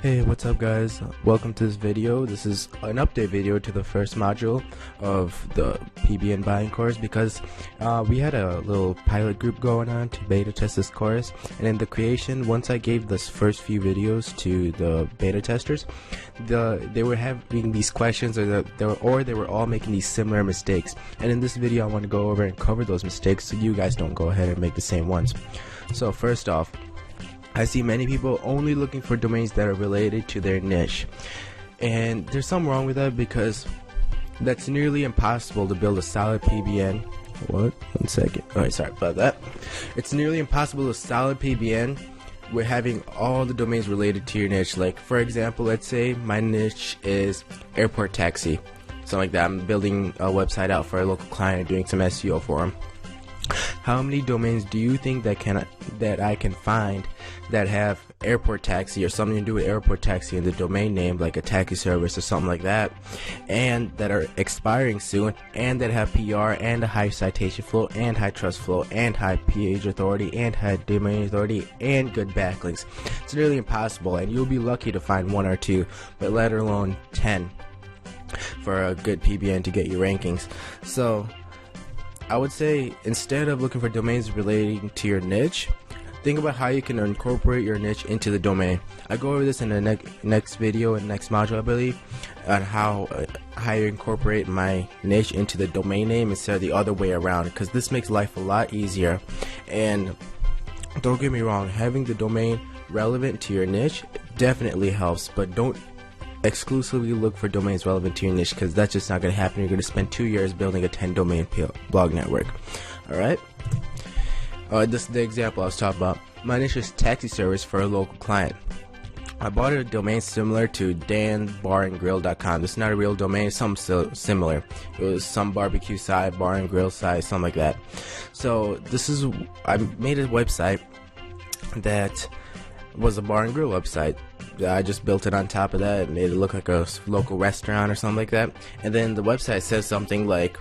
Hey, what's up guys? Welcome to this video. This is an update video to the first module of the PBN buying course because we had a little pilot group going on to beta test this course, and in the creation, once I gave this first few videos to the beta testers, they were having these questions or they were all making these similar mistakes, and in this video I want to go over and cover those mistakes so you guys don't go ahead and make the same ones. So first off, I see many people only looking for domains that are related to their niche, and there's something wrong with that because that's nearly impossible to build a solid PBN. One second. Alright, sorry about that. It's nearly impossible to solid PBN with having all the domains related to your niche. Like, for example, let's say my niche is airport taxi, something like that. I'm building a website out for a local client, doing some SEO for them. How many domains do you think that I can find that have airport taxi or something to do with airport taxi in the domain name, like a taxi service or something like that, and that are expiring soon, and that have PR and a high citation flow and high trust flow and high page authority and high domain authority and good backlinks? It's nearly impossible, and you'll be lucky to find one or two, but let alone 10 for a good PBN to get your rankings. So I would say, instead of looking for domains relating to your niche, think about how you can incorporate your niche into the domain. I go over this in the next video and next module, I believe, on how you incorporate my niche into the domain name instead of the other way around, because this makes life a lot easier. And don't get me wrong, having the domain relevant to your niche definitely helps, but don't exclusively look for domains relevant to your niche, because that's just not going to happen. You're going to spend 2 years building a 10 domain blog network. Alright, this is the example I was talking about. My niche is taxi service for a local client. I bought a domain similar to danbarandgrill.com. This is not a real domain, it's something similar. It was some barbecue site, bar and grill site, something like that. So I made a website that was a bar and grill website. I just built it on top of that and made it look like a local restaurant or something like that. And then the website says something like,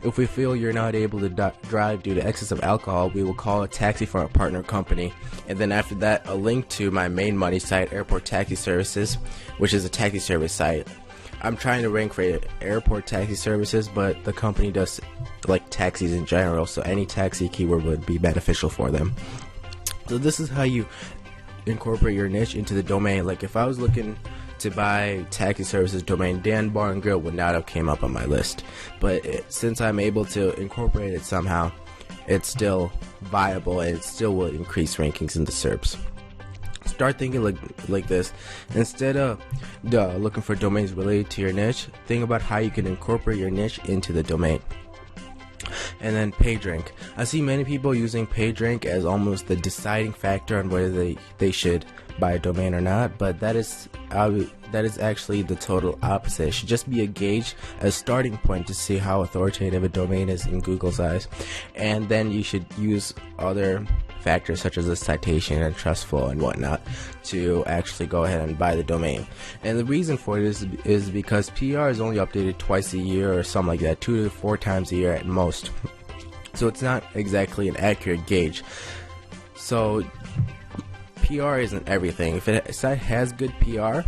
if we feel you're not able to drive due to excess of alcohol, we will call a taxi from a partner company. And then after that, a link to my main money site, Airport Taxi Services, which is a taxi service site. I'm trying to rank for airport taxi services, but the company does like taxis in general, so any taxi keyword would be beneficial for them. So this is how you incorporate your niche into the domain. Like, if I was looking to buy taxi services domain, Dan Bar and Grill would not have came up on my list, but since I'm able to incorporate it somehow, it's still viable and it still will increase rankings in the SERPs. Start thinking like this. Instead of looking for domains related to your niche, think about how you can incorporate your niche into the domain. And then PageRank. I see many people using PageRank as almost the deciding factor on whether they should buy a domain or not, but that is actually the total opposite. It should just be a gauge, a starting point to see how authoritative a domain is in Google's eyes, and then you should use other factors such as the citation and trust flow and whatnot to actually go ahead and buy the domain. And the reason for it is because PR is only updated twice a year or something like that, 2 to 4 times a year at most. So it's not exactly an accurate gauge. So PR isn't everything. If a site has good PR,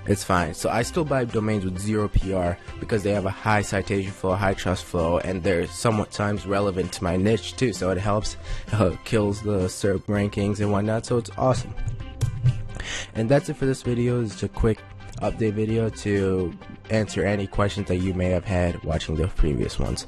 it's fine. So I still buy domains with 0 PR because they have a high citation flow, high trust flow, and they're somewhat times relevant to my niche too. So it helps, kills the SERP rankings and whatnot. So it's awesome. And that's it for this video. It's a quick update video to answer any questions that you may have had watching the previous ones.